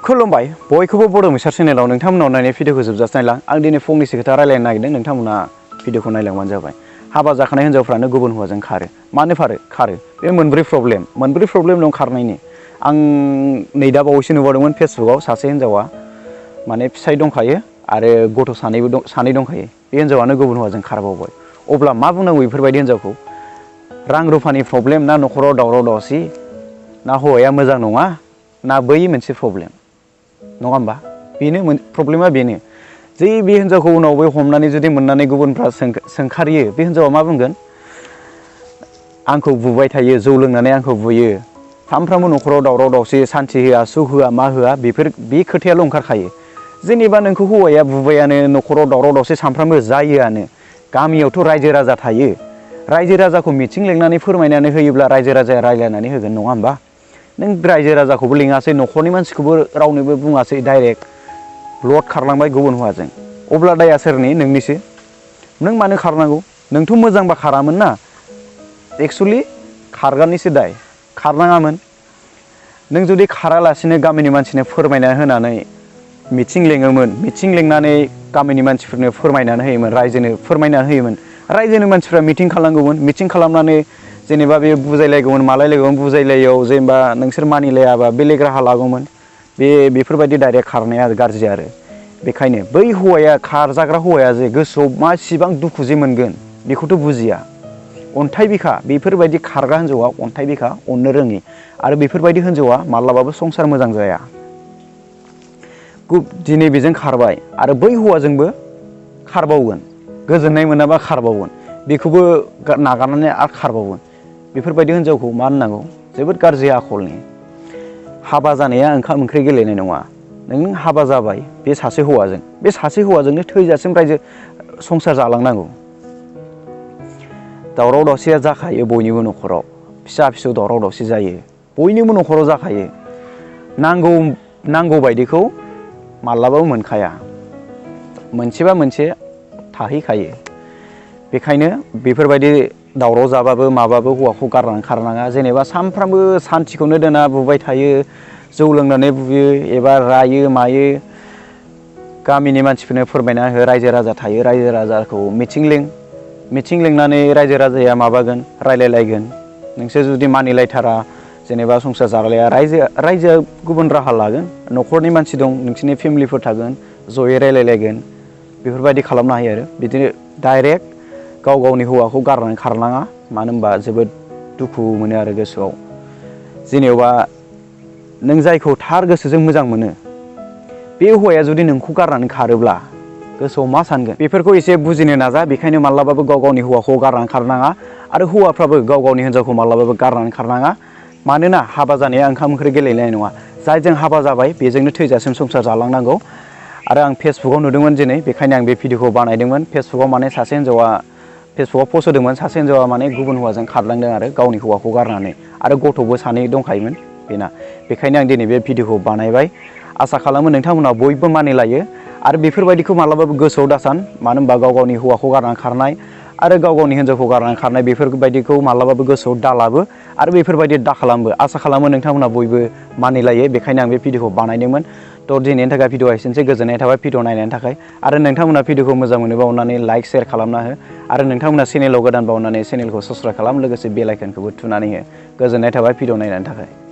खुलुमबाय बयखौबो बड' मिसार चेनेलाव नोंथांमोनाव नायनाय भिडिअखौ जोबजासे नायलां आं दिनै फंनैसो खोथा रायलायनो नागिरदों नोंथांमोना भिडिअखौ नायलांबानो जाबाय हाबा जाखानाय हिन्जावफ्रानो गुबुन हौवाजों खारो मानो खारो बे मोनब्रै प्रब्लेम दं खारनायनि आं नै दा बावैसो नुबावदोंमोन फेसबुकआव सासे हिन्जावा माने फिसाय दंखायो आरो गथ' सानै दंखायो बे हिन्जावानो गुबुन हौवाजों खारबावबाय अब्ला मा बुंनांगौ बेफोरबायदि हिन्जावखौ रां रुफानि प्रब्लेम ना न'खराव दावराव दावसि ना हौवाया मोजां नङा ना बै मोनसे प्रब्लेम नङा होमबा बेनो प्रब्लेमा बेनो जे बे हिन्जावखौ उनाव बे हमनानै जुदि मोननानै गुबुनफ्रा सोंखारियो बे हिन्जावा मा बुंगोन आंखौ बुबाय थायो जौ लोंनानै आंखौ बुयो सानफ्रामबो न'खराव दावराव दावसि सान्थि होआ सुख होआ मा होआ बे खोथायाल' ओंखारखायो जेनेबा नोंखौ हौवाया बुबायानो न'खराव दावराव दावसि सानफ्रामबो जायोआनो गामियावथ' रायजो राजा थायो रायजो राजाखौ मिथिं लेंनानै फोरमायनानै होयोब्ला रायजो राजाया रायज्लायनानै होगोन नङा होमबा नों रायजो राजाखौबो लिङासै न'खरनि मानसिखौबो रावनोबो बुङासै डाइरेक्ट लड खारलांबाय गुबुन हौवाजों अब्ला दाया सोरनि नोंनिसो नों मानो खारनांगौ नोंथ' मोजांबा खारामोन ना एक्सुवेलि खारग्रानिसो दाय खारनाङामोन नों जुदि खारालासिनो गामिनि मानसिनो फोरमायना होनानै मिथिं लेङोमोन मिथिं लेंनानै गामिनि मानसिफोरनो फोरमायनानै होयोमोन रायजोनो फोरमायनानै होयोमोन रायजोनि मानसिफ्रा मिथिं खालामगौमोन मिथिं खालामनानै जेनेबा बे बुजायलायगौमोन मालायलायगौमोन बुजायलायैयाव जेनेबा नोंसोर मानिलायाबा बेलेग राहा लागौमोन बेफोरबायदि डाइरेक्ट खारनाया गाज्रि आरो बेखायनो बै हौवाया खारजाग्रा हौवाया जे गोसोआव मासिबां दुखु जे मोनगोन बेखौथ' बुजिया अन्थाइ बिखा बेफोरबायदि खारग्रा हिन्जावा अन्थाइ बिखा अननो रोङि आरो बेफोरबायदि हिन्जावा माब्लाबाबो संसार मोजां जाया दिनै बेजों खारबाय आरो बै हौवाजोंबो खारबावगोन गोजोननाय मोनाबा खारबावगोन बेखौबो नागारनानै आरो खारबावगोन बेफोरबायदि हिन्जावखौ मा होननांगौ जोबोद गाज्रि आखलनि हाबा जानाया ओंखाम ओंख्रि गेलेनाय नङा नों हाबा जाबाय बे सासे हौवाजोंनो थैजासिम रायजो संसार जालांनांगौ दावराव दावसिया जाखायो बयनिबो न'खराव फिसा फिसौ दावराव दावसि जायो बयनिबो न'खराव जाखायो नांगौ बायदिखौ माब्लाबाबो मोनखाया मोनसेबा मोनसे थाहैखायो बेखायनो बेफोरबायदि दावराव जाबाबो माबाबो हौवाखौ गारनानै खारनाङा जेनेबा सानफ्रामबो सान्थिखौनो दोना बुबाय थायो जौ लोंनानै बुयो एबा रायो मायो गामिनि मानसिफोरनो फोरमायना हो रायजो राजा थायो रायजो राजाखौ मिथिं लेंनानै रायजो राजाया माबागोन रायलायलायगोन नोंसोर जुदि मानिलायथारा जेनेबा संसार जालाया रायजोआ गुबुन राहा लागोन न'खरनि मानसि दं नोंसोरनि फेमिलिफोर थागोन जयै रायलायलायगोन बेफोरबायदि खालामनो हायो आरो बिदिनो डाइरेक्ट गावनि हौवाखौ गारनानै खारनाङा मानो होनबा जोबोद दुखु मोनो आरो गोसोआव जेनेबा नों जायखौ थार गोसोजों मोजां मोनो बे हौवाया जुदि नोंखौ गारनानै खारोब्ला गोसोआव मा सानगोन बेफोरखौ एसे बुजिनो नाजा बेखायनो माब्लाबाबो गावनि हौवाखौ गारनानै खारनाङा आरो हौवाफ्राबो गावनि हिन्जावखौ माब्लाबाबो गारनानै खारनाङा मानोना हाबा जानाया ओंखाम ओंख्रि गेलेनाय नङा जायजों हाबा जाबाय बेजोंनो थैजासिम संसार जालांनांगौ आरो आं फेसबुकाव नुदोंमोन दिनै बेखायनो आं बे भिडिअखौ बानायदोंमोन फेसबुकाव माने सासे हिन्जावा फेसबुकाव पस्ट होदोंमोन सासे हिन्जावा माने गुबुन हौवाजों खारलांदों आरो गावनि हौवाखौ गारनानै आरो गथ'बो सानै दंखायोमोन बेना बेखायनो आं दिनै बे भिडिअखौ बानायबाय आसा खालामो नोंथांमोना बयबो मानिलायो आरो बेफोरबायदिखौ मालाबाबो गोसोआव दासान मानो होनबा गावनि हौवाखौ गारनानै खारनाय आरो गावनि हिन्जावखौ गारनानै खारनाय बेफोरबायदिखौ मालाबाबो गोसोआव दालाबो आरो बेफोरबायदि दाखालामबो आसा खालामो नोंथांमोना बयबो मानिलायो बेखायनो आं बे भिडिअखौ बानायदोंमोन थ' दिनैनि थाखाय भिडिअआ एसेनोसै गोजोननाय थाबाय भिडिअ नायनायनि थाखाय आरो नोंथांमोना भिडिअखौ मोजां मोनोबा अननानै लाइक शेयार खालामना हो आरो नोंथांमोना चेनेलाव गोदानबा अननानै चेनेलखौ साबस्क्राइब खालाम लोगोसे बेल आइकनखौबो थुनानै हो गोजोननाय थाबाय भिडिअ नायनायनि थाखाय।